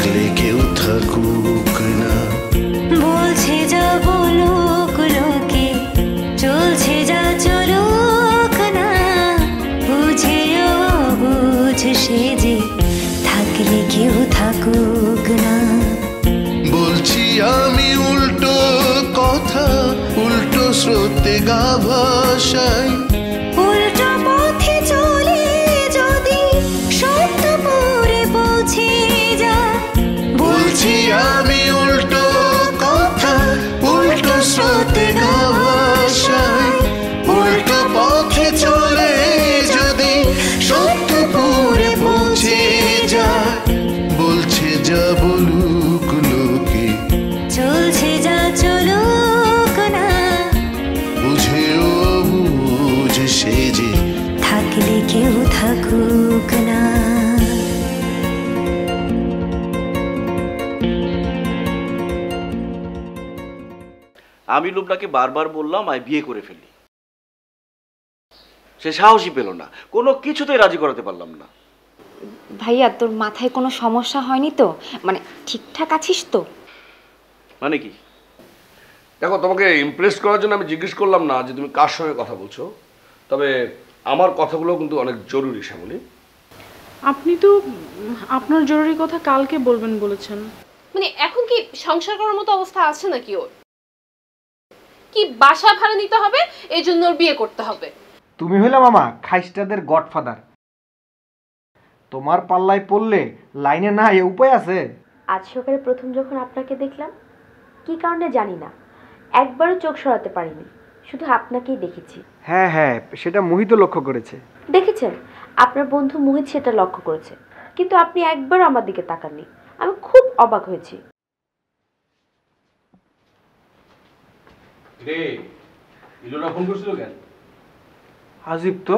থাকলে কেউ থাকুক না। বলছে যা বলুক লোকে, চলছে যা চলুক না, বুঝেও বুঝ সে যে থাকলে কেউ থাকুক না। বলছি আমি উল্টো কথা, উল্টো স্রোতে গা ভাসাই, উল্টো পথে চলে যদি সত্যপুরে পৌঁছে যায়। বলছি আমি উল্টো কথা, উল্টো স্রোতে গা ভাসাই, উল্টো পথে চলে যদি সত্যপুরে পৌঁছে যায়। বলছে যা বলুক লোকে, চলছে যা চলুক না, বুঝেও বুঝ সে যে থাকলে কেউ থাকুক না। আমি লুবনাকে বারবার বললাম আমি বিয়ে করে ফেলি, সে সাহসই পেল না, কোনো কিছুতেই রাজি করাতে পারলাম না। ভাইয়া তোর মাথায় কোনো সমস্যা হয়নি তো? মানে ঠিকঠাক আছিস তো? মানে কি? দেখো, তোমাকে ইমপ্রেস করার জন্য আমি জিজ্ঞেস করলাম না যে তুমি কার সঙ্গে কথা বলছো, তবে আমার কথাগুলো কিন্তু অনেক জরুরি শ্যামলী। আপনি তো আপনার জরুরি কথা কালকে বলবেন বলেছেন। মানে এখন কি সংসার করার মতো অবস্থা আছে নাকি ওর? কি বাসা ভাড়া নিতে হবে এই জন্য ওর বিয়ে করতে হবে? তুমি হইলে মামা খাইস্টাদের গডফাদার, তোমার পাল্লায় পড়লে লাইনে না এ উপায় আছে? আজ সকালে প্রথম যখন আপনাকে দেখলাম, কি কারণে জানি না, একবারও চোখ সরাতে পারিনি, শুধু আপনাকেই দেখেছি। হ্যাঁ হ্যাঁ, সেটা মোহিত লক্ষ্য করেছে। দেখেছেন, আপনার বন্ধু মোহিত সেটা লক্ষ্য করেছে, কিন্তু আপনি একবার আমার দিকে তাকাননি। আমি খুব অবাক হয়েছি। ফোন করছিল কেন? আজিব তো,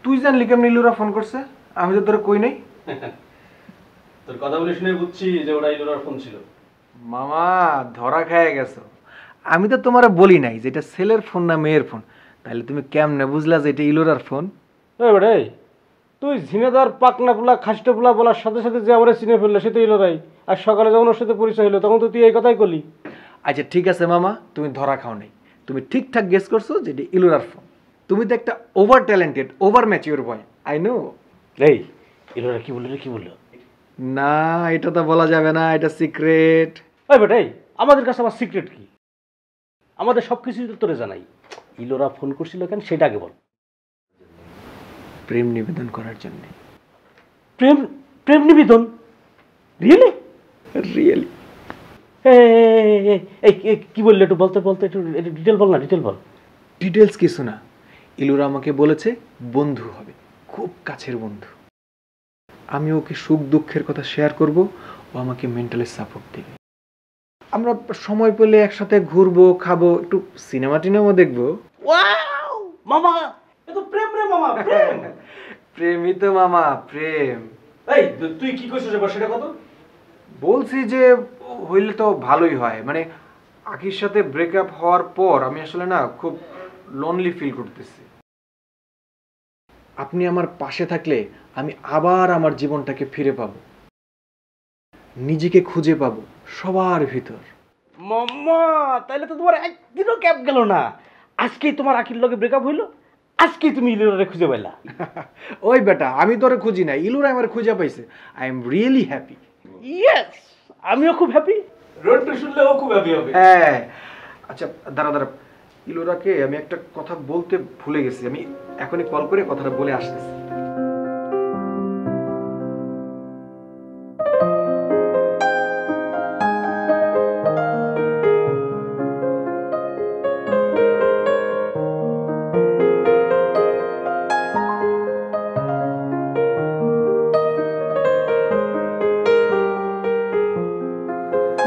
তুই জানলি কেমন ইলুরা ফোন করছে? আমি তো তোর কই নাই। তোর কথা বলে শুনে বুঝছি যে ওটা ইলুরার ফোন ছিল। মামা ধরা খেয়ে গেছো। আমি তো তোমারে বলি নাই যে এটা ছেলের ফোন না মেয়ের ফোন, তাহলে তুমি কেমনে বুঝলা যে এটা ইলুরার ফোন? বেড়ে তুই ঝিনেদার পাকনা পোলা খাসটা পোলা বলার সাথে সাথে যে আমরা চিনে ফেললো সে তো ইলোরাই, আর সকালে যখন ওর সাথে পরিচয় হলো তখন তো তুই এই কথাই করলি। আচ্ছা ঠিক আছে মামা, তুমি ধরা খাও নাই, তুমি ঠিকঠাক গেস করছো যে এটা ইলুরার ফোন। তুমি তো একটা over talented, over mature boy, I know. এই ইলোরা কি বললো? কি বললো? না এটা তো বলা যাবে না, এটা সিক্রেট। ওই বেটাই, আমাদের কাছে আমার সিক্রেট কি? আমাদের সব কিছুই তো তোরে জানাই। ইলোরা ফোন করছিল কেন সেটা আগে বল। প্রেম নিবেদন করার জন্য। প্রেম? প্রেম নিবেদন? রিয়েলি? রিয়েলি। এই কি বললে একটু বলতে একটু ডিটেল বল না, ডিটেল বল। ডিটেলস কিছু না, ইলুরা আমাকে বলেছে বন্ধু হবে, খুব কাছের বন্ধু। আমি ওকে সুখ দুঃখের কথা শেয়ার করব, ও আমাকে মেন্টালি সাপোর্ট দেবে। আমরা সময় পেলে একসাথে ঘুরবো, খাবো, একটু সিনেমা টিনেমা দেখবো। ওয়াও মামা, এ তো প্রেম রে মামা, প্রেম। প্রেমই তো মামা, প্রেম। এই তুই কি কইছিস এবার সেটা কত? বলছি যে হইলে তো ভালোই হয়। মানে আখির সাথে ব্রেকআপ হওয়ার পর আমি আসলে না খুব লোনলি ফিল করতেছি। আপনি আমার পাশে থাকলে আমি আবার আমার জীবনটাকে ফিরে পাবো, নিজেকে খুঁজে পাবো সবার ভিতর। মাম্মা তাইলে তো তোমার একদিনও ক্যাপ গেল না। আজকেই তোমার আখির লগে ব্রেকআপ হইলো, আজকেই তুমি ইলুরারে খুঁজে পাইলা। ওই বেটা, আমি তোরে খুঁজি না, ইলুরা আমার খুঁজে পাইছে। I am really happy. Yes, আমিও খুব হ্যাপি। রোডটা শুনলেও খুব হ্যাপি হবে। হ্যাঁ আচ্ছা দাঁড়া, ইলুরাকে আমি একটা কথা বলতে ভুলে গেছি, আমি এখনই কল করে কথাটা বলে আসতেছি।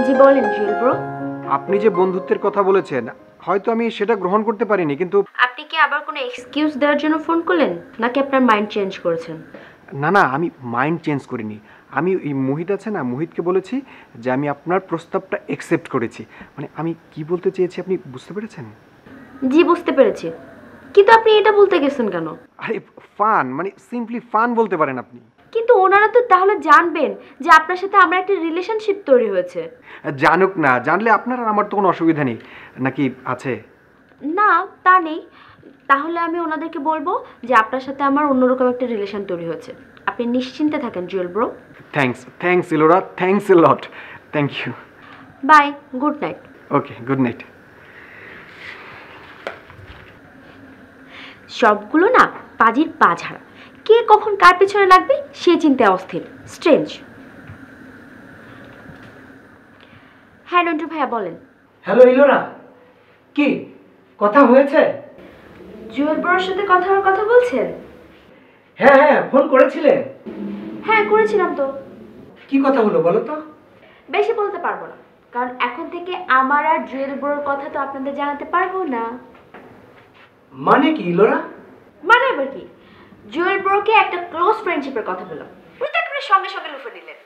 জি বলেন জুয়েল ব্রো। আপনি যে বন্ধুত্বের কথা বলেছেন, হয়তো আমি সেটা গ্রহণ করতে পারিনি, কিন্তু আপনি কি আবার কোনো এক্সকিউজ দেওয়ার জন্য ফোন করলেন, নাকি আপনার মাইন্ড চেঞ্জ করেছেন? না না, আমি মাইন্ড চেঞ্জ করিনি। আমি এই মোহিত আছে না, মোহিতকে বলেছি যে আমি আপনার প্রস্তাবটা অ্যাকসেপ্ট করেছি। মানে আমি কি বলতে চেয়েছি আপনি বুঝতে পেরেছেন? জি বুঝতে পেরেছি, কিন্তু আপনি এটা বলতে গেছেন কেন? আরে ফান, মানে সিম্পলি ফান বলতে পারেন আপনি। কিন্তু ওনারা তো তাহলে জানবেন যে আপনার সাথে আমার একটা রিলেশনশিপ তৈরি হয়েছে। জানুক না, জানলে আপনার আর আমার তো কোনো অসুবিধা নেই, নাকি আছে? না তা নেই। তাহলে আমি ওনাদেরকে বলবো যে আপনার সাথে আমার অন্যরকম একটা রিলেশন তৈরি হয়েছে। আপনি নিশ্চিন্তে থাকেন Jewel bro. Thanks Elora, thanks a lot. Thank you. Bye, good night. Okay, good night. সবগুলো না পাজির পা ঝাড়া, কে কখন কার পেছনে লাগবে সে চিন্তায় অস্থির। স্ট্রেঞ্জ। হ্যাঁ নন্টু ভাইয়া বলেন। হ্যালো ইলোরা, কি কথা হয়েছে? জুয়েল ব্রোর সাথে কথা হওয়ার কথা বলছেন? হ্যাঁ, ফোন করেছিলে? হ্যাঁ করেছিলাম তো। কি কথা হলো বলো তো? বেশি বলতে পারবো না, কারণ এখন থেকে আমার আর জুয়েল ব্রোর কথা তো আপনাদের জানাতে পারবো না। মানে কি ইলোরা? মানে আবার কি, জুয়েল ব্রোকে একটা ক্লোজ ফ্রেন্ডশিপের কথা বললাম, উনি তো একেবারে সঙ্গে সঙ্গে লুফে নিলেন।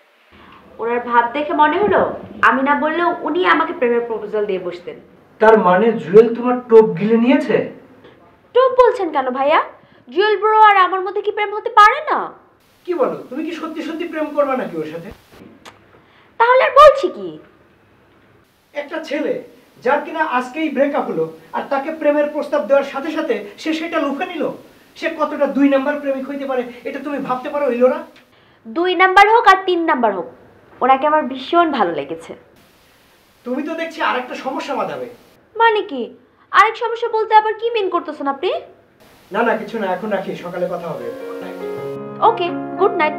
ওনার ভাব দেখে মনে হলো আমি না বললেও উনি আমাকে প্রেমের প্রপোজাল দিয়ে বসতেন। তার মানে জুয়েল তোমার টোপ গিলে নিয়েছে? টোপ বলছেন কেন ভাইয়া? জুয়েল ব্রো আর আমার মধ্যে কি প্রেম হতে পারে না? কি বলো, তুমি কি সত্যি সত্যি প্রেম করবে নাকি ওর সাথে? তাহলে আর বলছি কি, একটা ছেলে যার কিনা আজকেই ব্রেকআপ হলো আর তাকে প্রেমের প্রস্তাব দেওয়ার সাথে সাথে সে সেটা লুফে নিল, সে কতটা 2 নাম্বার প্রেমিক হইতে পারে এটা তুমি ভাবতে পারো ইলোরা? 2 নাম্বার হোক আর 3 নাম্বার হোক, ওনাকে আমার ভীষণ ভালো লেগেছে। তুমি তো দেখছি আরেকটা সমস্যা বাঁধাবে। মানে কি? আরেক সমস্যা বলতে আবার কি মিন করতেছেন আপনি? না কিছু না, এখন রাখি, সকালে কথা হবে। ওকে, গুড নাইট।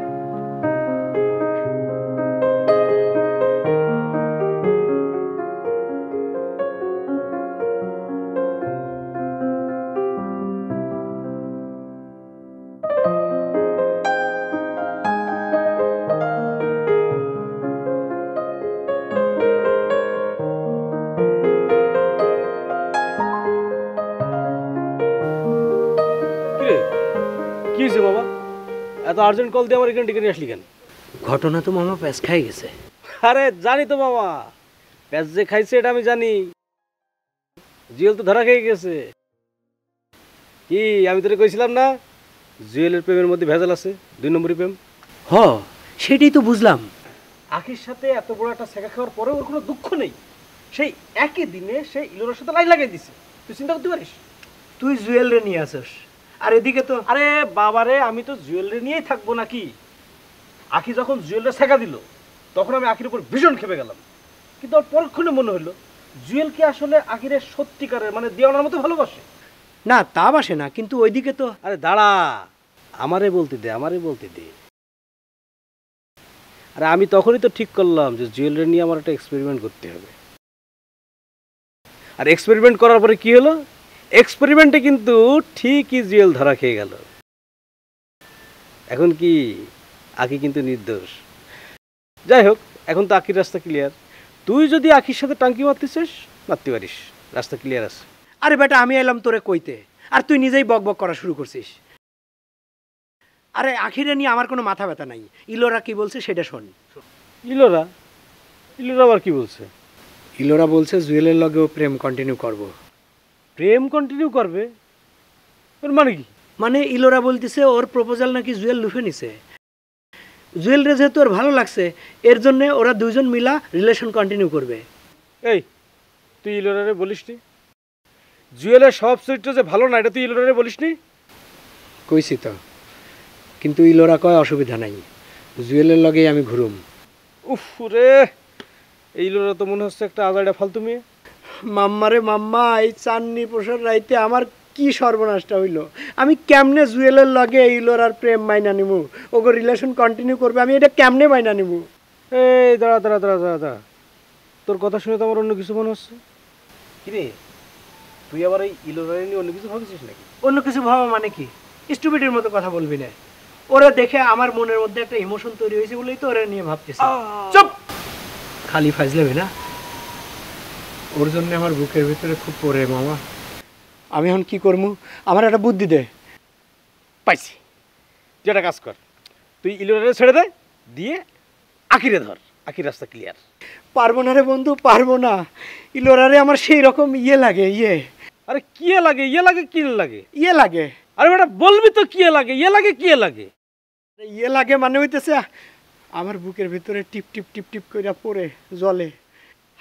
কি হয়েছে বাবা, এত আর্জেন্ট কল দিয়ে আমার এখানে ডেকে নিয়ে আসলি কেন? ঘটনা তো মামা প্যাঁচ খাই গেছে। আরে জানি তো মামা, প্যাঁচ যে খাইছে এটা আমি জানি। জুয়েল তো ধরা খেয়ে গেছে। কি আমি তোরে কইছিলাম না জুয়েলের প্রেমের মধ্যে ভেজাল আছে, 2 নম্বরই প্রেম। হ, সেটাই তো বুঝলাম। আখির সাথে এত বড় একটা শেখা খাওয়ার পরেও ওর কোনো দুঃখ নেই। সেই একই দিনে সে ইলোরার সাথে লাইন লাগাই দিছে। তুই চিন্তা করতে পারিস? তুই জুয়েল রে নিয়ে আসস, আর এদিকে তো আরে বাবারে, আমি তো জুয়েলরে নিয়েই থাকবো নাকি? আখি যখন জুয়েলরে শেখা দিল তখন আমি আখির উপর ভীষণ খেপে গেলাম। কিন্তু আর পরক্ষণে মনে হলো জুয়েল কি আসলে আখিরে সত্যিকারের মানে দেওয়ানোর মতো ভালোবাসে? না তা বাসে না, কিন্তু ওইদিকে তো। আরে দাঁড়া, আমারে বলতে দে। আরে আমি তখনই তো ঠিক করলাম যে জুয়েলরে নিয়ে আমার একটা এক্সপেরিমেন্ট করতে হবে। আর এক্সপেরিমেন্ট করার পরে কি হলো? এক্সপেরিমেন্টে কিন্তু ঠিকই জুয়েল ধরা খেয়ে গেল। এখন কি আখি কিন্তু নির্দোষ। যাই হোক, এখন তো আখির রাস্তা ক্লিয়ার। তুই যদি আখির সাথে টাঙ্কি মারতে চাস মারতে পারিস, রাস্তা ক্লিয়ার আছে। আরে বেটা, আমি এলাম তোরে কইতে আর তুই নিজেই বক বক করা শুরু করছিস। আরে আখিরে নিয়ে আমার কোনো মাথা ব্যথা নাই। ইলোরা কি বলছে সেটা শোন। ইলোরা আবার কি বলছে? ইলোরা বলছে জুয়েলের লগেও প্রেম কন্টিনিউ করব। প্রেম কন্টিনিউ করবে? ওর মানে কি? মানে ইলোরা বলতেছে ওর প্রপোজাল নাকি জুয়েল লুফে নিছে। জুয়েল রে যেহেতু ওর ভালো লাগছে, এর জন্য ওরা 2 জন মিলা রিলেশন কন্টিনিউ করবে। এই তুই ইলোরারে বলিসনি জুয়েলের সব চরিত্র যে ভালো না? এটা তুই ইলোরারে বলিসনি? কইছি তো, কিন্তু ইলোরা কয় অসুবিধা নাই, জুয়েলের লগেই আমি ঘুরুম। উফ রে, এই ইলোরা তো মনে হচ্ছে একটা আজাইডা ফালতু মেয়ে। মাম্মারে মাম্মা, এই চাননি পোষার রাইতে আমার কি সর্বনাশটা হইল। আমি কেমনে জুয়েলের লগে ইলোরার প্রেম মাইনা নিমু, ওগো রিলেশন কন্টিনিউ করবে, আমি এটা কেমনে মাইনা নিমু? এই দাঁড়া, তোর কথা শুনে তো আমার অন্য কিছু মনে হচ্ছে। কিরে, তুই আবার এই ইলোরারে নিয়ে অন্য কিছু ভাবছিস নাকি? অন্য কিছু ভাবা মানে কি? স্টুপিডের মতো কথা বলবি না। ওরা দেখে আমার মনের মধ্যে একটা ইমোশন তৈরি হয়েছে বলেই তো ওরা নিয়ে ভাবতেছে। চুপ, খালি ফাজলামি না। ওর জন্য আমার বুকের ভিতরে খুব পড়ে মামা। আমি এখন কি করবো? আমার একটা বুদ্ধি দে। পাইছি, যেটা কাজ কর, তুই ইলোরারে ছেড়ে দে, দিয়ে আখিরে ধর, আখির রাস্তা ক্লিয়ার। পারবো না রে বন্ধু, পারবো না। ইলোরারে আমার সেই রকম লাগে। আরে কি লাগে? কি লাগে? লাগে। আরে বেটা বলবি তো কি লাগে? ইয়ে লাগে মানে হইতেছে আমার বুকের ভিতরে টিপ টিপ টিপ টিপ করে পড়ে জলে।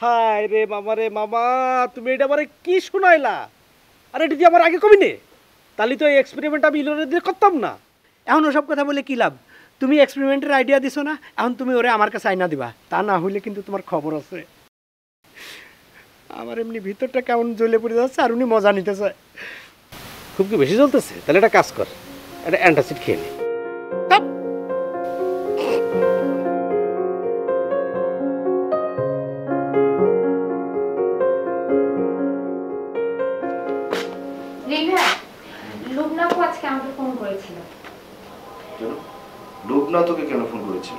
হায় রে মামা রে মামা, তুমি এটা আমারে কি শুনাইলা? আরে এটা দিয়ে আমার আগে কবি নে, তাহলে তো এই এক্সপেরিমেন্ট আমি ইলোরা দিয়ে করতাম না। এখন ওসব কথা বলে কি লাভ? তুমি এক্সপেরিমেন্টের আইডিয়া দিছো না, এখন তুমি ওরে আমার কাছে আইনা দিবা, তা না হইলে কিন্তু তোমার খবর আছে। আমার এমনি ভিতরটা কেমন জ্বলে পড়ে যাচ্ছে, আর উনি মজা নিতেছে। খুব কি বেশি জ্বলতেছে? তাহলে একটা কাজ কর, একটা অ্যান্টাসিড খেয়ে নে। লুবনাপু আজকে আমাকে ফোন করেছিল। লুবনা তোকে কেন ফোন করেছিল?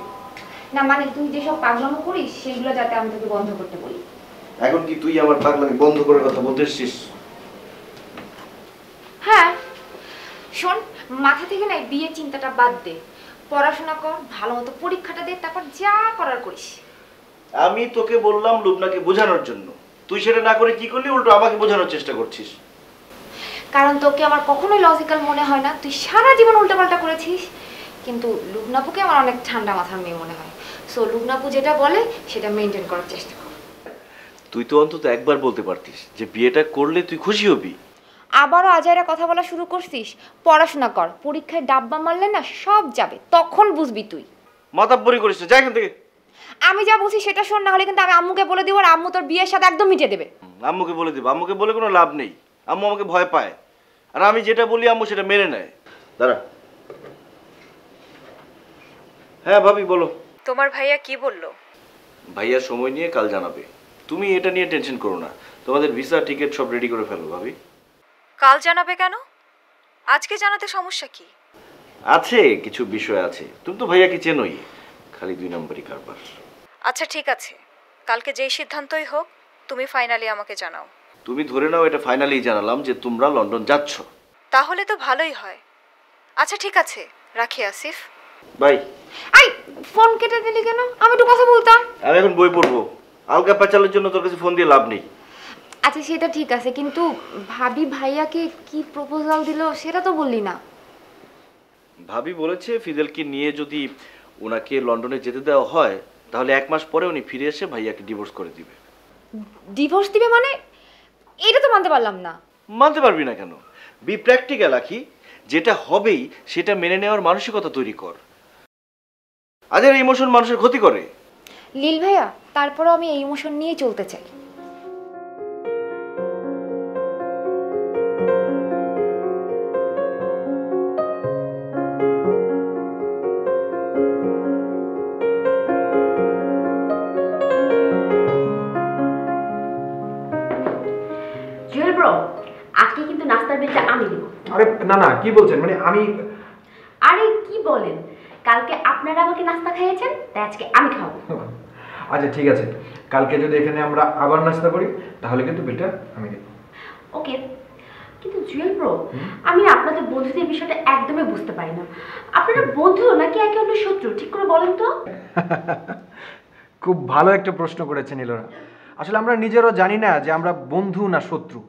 না মানে তুই যেসব পাগলামো করিস সেগুলো যাতে আমি তোকে বন্ধ করতে বলি। এখন কি তুই আমার পাগলামি বন্ধ করার কথা বলতে এসেছিস? হ্যাঁ শোন, মাথা থেকে না বিয়ে চিন্তাটা বাদ দে, পড়াশোনা কর, ভালো মতো পরীক্ষাটা দে, তারপর যা করার করিস। আমি তোকে বললাম লুবনাকে বোঝানোর জন্য, তুই সেটা না করে কি করলি? উল্টো আমাকে বোঝানোর চেষ্টা করছিস। কারণ তোকে আমার কখনোই লজিক্যাল মনে হয় না, তুই সারা জীবন উল্টাপাল্টা করেছিস। কিন্তু লুবনাপুকে আমার অনেক ঠান্ডা মাথার মেয়ে মনে হয়। সো লুবনাপু যেটা বলে সেটা মেনটেন করার চেষ্টা কর। তুই তো অন্তত একবার বলতে পারতিস যে বিয়েটা করলে তুই খুশি হবি। আবারও আজাইরা কথা বলা শুরু করছিস। পড়াশোনা কর, পরীক্ষায় ডাব্বা মারলে না সব যাবে, তখন বুঝবি তুই। মাতাব্বরি করিস না, যা এখান থেকে। আমি যা বলছি সেটা শোন, না হলে কিন্তু আমি আম্মুকে বলে দিব, আর আম্মু তোর বিয়ের সাথে একদম মিটিয়ে দেবে। আম্মুকে বলে দিব? আম্মুকে বলে কোনো লাভ নেই, আম্মু আমাকে ভয় পায়, আর আমি যেটা বলি আম্মু সেটা মেনে নেয়। দাঁড়া। হ্যাঁ ভাবি বলো। তোমার ভাইয়া কি বললো? ভাইয়া সময় নিয়ে কাল জানাবে, তুমি এটা নিয়ে টেনশন করো না। তোমাদের ভিসা টিকিট সব রেডি করে ফেলো ভাবি। কাল জানাবে কেন? আজকে জানাতে সমস্যা কি? আছে কিছু বিষয় আছে, তুমি তো ভাইয়াকে চেনোই, খালি 2 নম্বরই কারবার। আচ্ছা ঠিক আছে, কালকে যেই সিদ্ধান্তই হোক তুমি ফাইনালি আমাকে জানাও। তুমি ধরে নাও এটা ফাইনালি জানালাম যে তোমরা লন্ডন যাচ্ছ। তাহলে তো ভালোই হয়। আচ্ছা ঠিক আছে, রাখি আসিফ। বাই। আই ফোন কেটে দিলি কেন? আমি একটু কথা বলতাম। আমি এখন বই পড়বো, আলগা প্যাচালের জন্য তোর কাছে ফোন দিয়ে লাভ নেই। আচ্ছা সেটা ঠিক আছে, কিন্তু ভাবি ভাইয়াকে কি প্রপোজাল দিল সেটা তো বললি না। ভাবি বলেছে ফিদেলকে নিয়ে যদি ওনাকে লন্ডনে যেতে দেওয়া হয় তাহলে 1 মাস পরে উনি ফিরে এসে ভাইয়াকে ডিভোর্স করে দিবে। ডিভোর্স দিবে মানে? এটা তো মানতে পারলাম না। মানতে পারবি না কেন? বি প্র্যাকটিক্যাল আখি, যেটা হবেই সেটা মেনে নেওয়ার মানসিকতা তৈরি কর। আজের ইমোশন মানুষের ক্ষতি করে। লীল ভাইয়া, তারপরেও আমি এই ইমোশন নিয়ে চলতে চাই। জুয়েল ব্রো, আজকে কিন্তু নাস্তার বিলটা আমি দেব। আরে না না, কি বলছেন? মানে আমি... আরে কি বলেন, কালকে আপনারা আমাকে নাস্তা খাইয়েছেন, তাই আজকে আমি খাবো। আচ্ছা ঠিক আছে, কালকে যদি এখানে আমরা আবার নাস্তা করি তাহলে কিন্তু বিলটা আমি দেব। ওকে। কিন্তু জুয়েল ব্রো, আমি আপনাদের বন্ধুদের বিষয়টা একদমই বুঝতে পারি না। আপনারা বন্ধু নাকি একে অন্যের শত্রু, ঠিক করে বলেন তো। খুব ভালো একটা প্রশ্ন করেছেন ইলোরা। আসলে আমরা নিজেরও জানি না যে আমরা বন্ধু না শত্রু।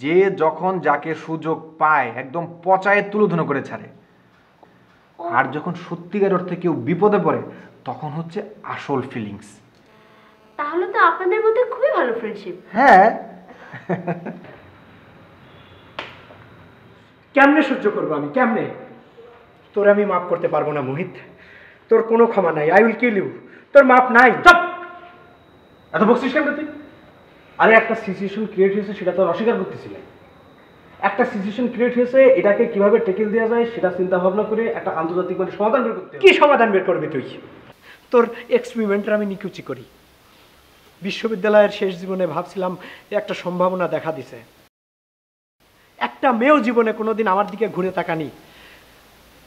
যে যখন যাকে সুযোগ পায় একদম পচায়ে তুলোধুনো করে ছাড়ে, আর যখন সত্যিকার অর্থে কেউ বিপদে পড়ে তখন হচ্ছে আসল ফিলিংস। তাহলে তো আপনাদের মধ্যে খুবই ভালো ফ্রেন্ডশিপ। হ্যাঁ। কেমনে সহ্য করবো আমি, কেমনে? তোর আমি মাফ করতে পারবো না মোহিত, তোর কোনো ক্ষমা নাই। আই উইল কিল ইউ, তোর মাফ নাই। চুপ! এত বকছিস কেন তুই? আরে একটা সিচুয়েশন ক্রিয়েট হয়েছে, সেটা তো অস্বীকার করতেছিলেন। একটা সিচুয়েশন ক্রিয়েট হয়েছে, এটাকে কিভাবে টেকেল দেওয়া যায় সেটা চিন্তা ভাবনা করে একটা আন্তর্জাতিক মানে সমাধান বের করতে হবে। কি সমাধান বের করবি তুই? তোর এক্সপেরিমেন্টের আমি নিকুচি করি। বিশ্ববিদ্যালয়ের শেষ জীবনে ভাবছিলাম একটা সম্ভাবনা দেখা দিছে। একটা মেয়েও জীবনে কোনোদিন আমার দিকে ঘুরে তাকানি।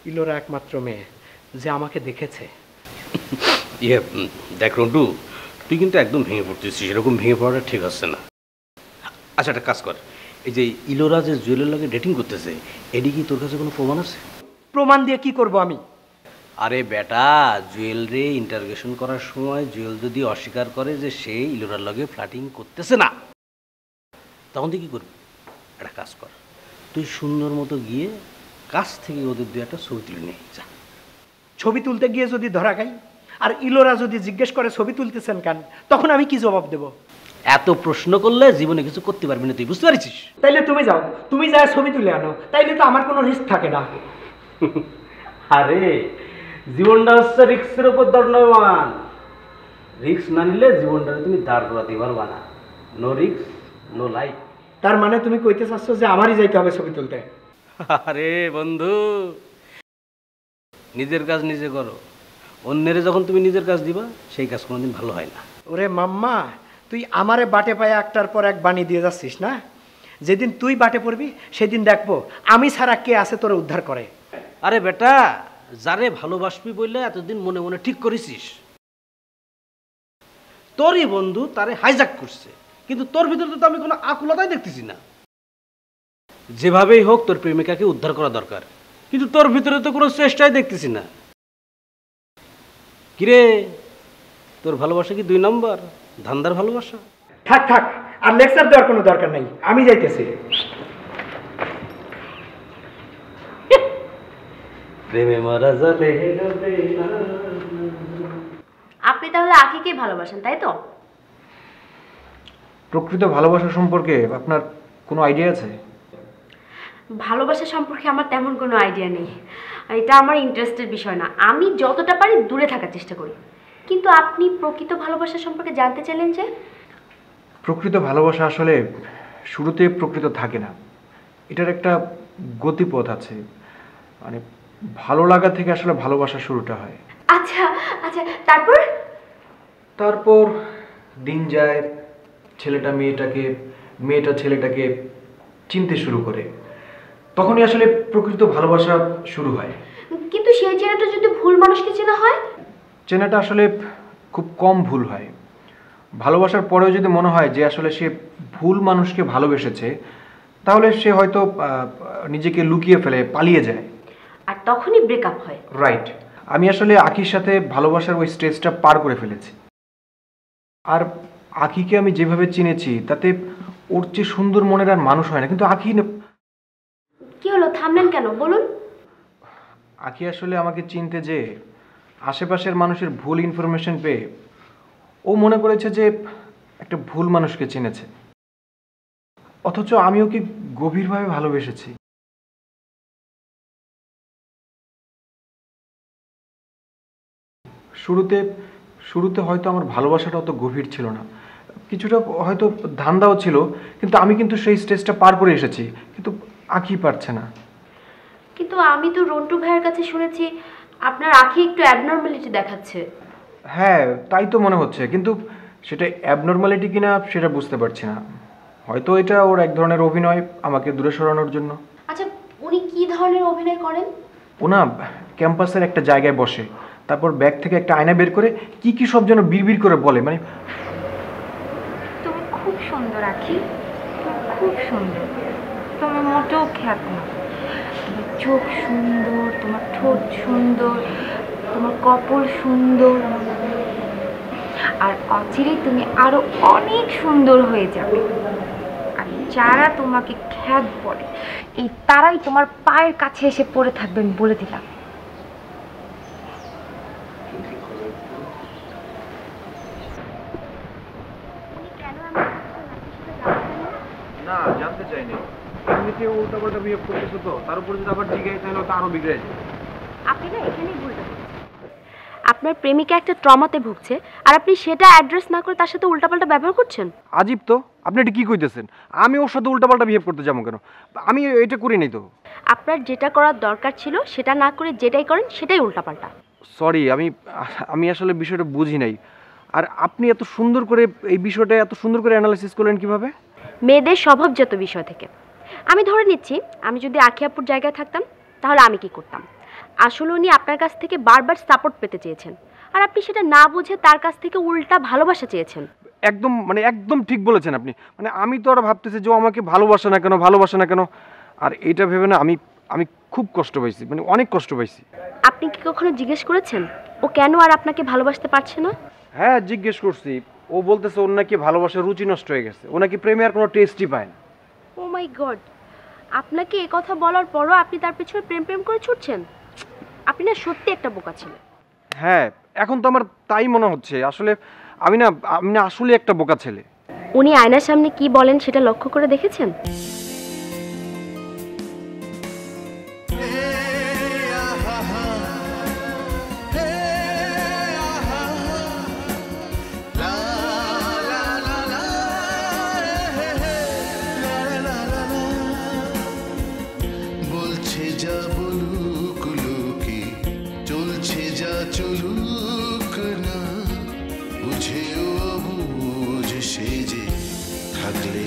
ইলোরা একমাত্র মেয়ে যে আমাকে দেখেছে। দেখ রন্টু, তুই কিন্তু একদম ভেঙে পড়তেছিস, এরকম ভেঙে পড়াটা ঠিক আছে না। আচ্ছা একটা কাজ কর, এই যে ইলোরা যে জুয়েলের লগে ডেটিং করতেছে, এটি কি তোর কাছে কোনো প্রমাণ আছে? প্রমাণ দিয়ে কি করব আমি? আরে বেটা, জুয়েল রে ইন্টারোগেশন করার সময় জুয়েল যদি অস্বীকার করে যে সে ইলোরার লগে ফ্লার্টিং করতেছে না, তখন তুই কি করবি? একটা কাজ কর, তুই সুন্দর মতো গিয়ে কাছ থেকে ওদের 2 একটা ছবি তুলে নিয়ে যা। ছবি তুলতে গিয়ে যদি ধরা খাই, আর ইলোরা যদি জিজ্ঞেস করে ছবি তুলতেছেন কেন, তখন আমি কি জবাব দেব? এত প্রশ্ন করলে জীবনে কিছু করতে পারবি না, তুই বুঝতে পারছিস? তাইলে তুমি যাও, তুমি যা ছবি তুলে আনো, তাইলে তো আমার কোনো রিস্ক থাকে না। আরে জীবনটা হচ্ছে রিক্সের উপর দণ্ডায়মান। রিক্স না নিলে জীবনটা তুমি দাঁড় করাতে পারবা না। নো রিক্স নো লাইফ। তার মানে তুমি কইতে চাচ্ছ যে আমারই যাইতে হবে ছবি তুলতে? আরে বন্ধু, নিজের কাজ নিজে করো। অন্যের যখন তুমি নিজের কাজ দিবা, সেই কাজ কোনোদিন ভালো হয় না। ওরে মাম্মা, তুই আমারে বাটে পায়ে একটার পর এক বানিয়ে দিয়ে যাচ্ছিস না? যেদিন তুই বাটে পড়বি সেদিন দেখবো আমি ছাড়া কে আছে তোরে উদ্ধার করে। আরে বেটা, যারে ভালোবাসবি বললে এতদিন মনে মনে ঠিক করেছিস, তোরই বন্ধু তারে হাইজ্যাক করছে, কিন্তু তোর ভিতরে তো আমি কোনো আকুলতাই দেখতেছি না। যেভাবেই হোক তোর প্রেমিকাকে উদ্ধার করা দরকার, কিন্তু তোর ভিতরে তো কোনো চেষ্টাই দেখতেছি না। কিরে, তোর ভালোবাসা কি 2 নম্বর ধান্দার ভালোবাসা? থাক থাক, আর লেকচার দেওয়ার কোনো দরকার নাই, আমি যাইতেছি। প্রেমে মারা যাবে। আপনি তাহলে আখিকে ভালোবাসেন, তাই তো? প্রকৃত ভালোবাসা সম্পর্কে আপনার কোনো আইডিয়া আছে? ভালোবাসা সম্পর্কে আমার তেমন কোনো আইডিয়া নেই, এটা আমার ইন্টারেস্টের বিষয় না। আমি যতটা পারি দূরে থাকার চেষ্টা করি। কিন্তু আপনি প্রকৃত ভালোবাসা সম্পর্কে জানতে চাইলেন যে? প্রকৃত ভালোবাসা আসলে শুরুতে প্রকৃত থাকে না, এটার একটা গতিপথ আছে। মানে ভালো লাগা থেকে আসলে ভালোবাসা শুরুটা হয়। আচ্ছা আচ্ছা, তারপর? তারপর দিন যায়, ছেলেটা মেয়েটাকে, মেয়েটা ছেলেটাকে চিনতে শুরু করে, তখনই আসলে প্রকৃত ভালোবাসা শুরু হয়। কিন্তু সেই চেনাটা যদি ভুল মানুষকে চেনা হয়? চেনাটা আসলে খুব কম ভুল হয়। ভালোবাসার পরেও যদি মনে হয় যে আসলে সে ভুল মানুষকে ভালোবেসেছে, তাহলে সে হয়তো নিজেকে লুকিয়ে ফেলে, পালিয়ে যায়, আর তখনই ব্রেকআপ হয়। রাইট। আমি আসলে আখির সাথে ভালোবাসার ওই স্টেজটা পার করে ফেলেছি। আর আখিকে আমি যেভাবে চিনেছি তাতে ওর চেয়ে সুন্দর মনের আর মানুষ হয় না। কিন্তু আখি, কি হলো, থামলেন কেন, বলুন। আখি আসলে আমাকে চিনতে যে আশেপাশের মানুষের ভুল ইনফরমেশন পেয়ে ও মনে করেছে যে একটা ভুল মানুষকে চিনেছে, অথচ আমি ওকে গভীরভাবে ভালোবেসেছি। শুরুতে হয়তো আমার ভালোবাসাটা অত গভীর ছিল না, কিছুটা হয়তো ধান্দাও ছিল, কিন্তু আমি কিন্তু সেই স্টেজটা পার করে এসেছি, কিন্তু আখি পারছে না। কিন্তু আমি তো রন্টু ভাইয়ের কাছে শুনেছি আপনার আখি একটু অ্যাবনর্মালিটি দেখাচ্ছে। হ্যাঁ, তাই তো মনে হচ্ছে, কিন্তু সেটা অ্যাবনর্মালিটি কিনা সেটা বুঝতে পারছি না। হয়তো এটা ওর এক ধরনের অভিনয় আমাকে দূরে সরানোর জন্য। আচ্ছা, উনি কি ধরনের অভিনয় করেন? ও না ক্যাম্পাসের একটা জায়গায় বসে, তারপর ব্যাগ থেকে একটা আয়না বের করে কি কি সব যেন বিড়বিড় করে বলে। মানে তুমি খুব সুন্দর আখি, খুব সুন্দর, তুমি মোটেও খ্যাত না। তোমার চোখ সুন্দর, তোমার ঠোঁট সুন্দর, তোমার কপাল সুন্দর, আর অচিরেই তুমি আরো অনেক সুন্দর হয়ে যাবে। আর যারা তোমাকে খ্যাত বলে, এই তারাই তোমার পায়ের কাছে এসে পড়ে থাকবেন, বলে দিলাম। না, জানতে চাইনি, এমনিতে উল্টাপাল্টা বিহেভ করতেছো তো, তার উপর যদি আবার জিজ্ঞাসা তাহলে তো আরো বিগড়ে যায়। আপনি না এখানেই ভুলটা করছেন। আপনার প্রেমিকা একটা ট্রমাতে ভুগছে, আর আপনি সেটা অ্যাড্রেস না করে তার সাথে উল্টাপাল্টা ব্যবহার করছেন। আজীব তো, আপনি এটা কি কইতেছেন? আমি ওর সাথে উল্টাপাল্টা বিহেভ করতে যাবো কেন? আমি এটা করি নাই তো। আপনার যেটা করার দরকার ছিল সেটা না করে যেটাই করেন সেটাই উল্টাপাল্টা। সরি, আমি আসলে বিষয়টা বুঝি নাই। আর আপনি এত সুন্দর করে এই বিষয়টা এত সুন্দর করে অ্যানালাইসিস করলেন কিভাবে? মেয়েদের স্বভাবজাত বিষয় থেকে। আমি ধরে নিচ্ছি, আমি যদি আখি আপুর জায়গায় থাকতাম তাহলে আমি কি করতাম। আসলে উনি আপনার কাছ থেকে বারবার সাপোর্ট পেতে চেয়েছেন, আর আপনি সেটা না বুঝে তার কাছ থেকে উল্টা ভালোবাসা চেয়েছেন। একদম ঠিক বলেছেন আপনি। মানে আমি তো আর ভাবতেছি যে ও আমাকে ভালোবাসে না কেন। আর এটা ভেবে না আমি খুব কষ্ট পাইছি, মানে অনেক কষ্ট পাইছি। আপনি কি কখনো জিজ্ঞেস করেছেন ও কেন আর আপনাকে ভালোবাসতে পারছে না? হ্যাঁ, জিজ্ঞেস করছি। ও বলতেছে ওর নাকি ভালোবাসার রুচি নষ্ট হয়ে গেছে, ও নাকি প্রেমে আর কোনো টেস্টই পায় না। ও মাই গড, আপনাকে এই কথা বলার পরও আপনি তার পেছনে প্রেম করে ছুটছেন? আপনি না সত্যি একটা বোকা ছেলে। হ্যাঁ, এখন তো আমার তাই মনে হচ্ছে। আসলে আমি না আসলে একটা বোকা ছেলে। উনি আয়নার সামনে কি বলেন সেটা লক্ষ্য করে দেখেছেন? বলছে যা বলুক লোকে, চলছে যা চলুক না, বুঝেও বুঝ সে যে থাকলে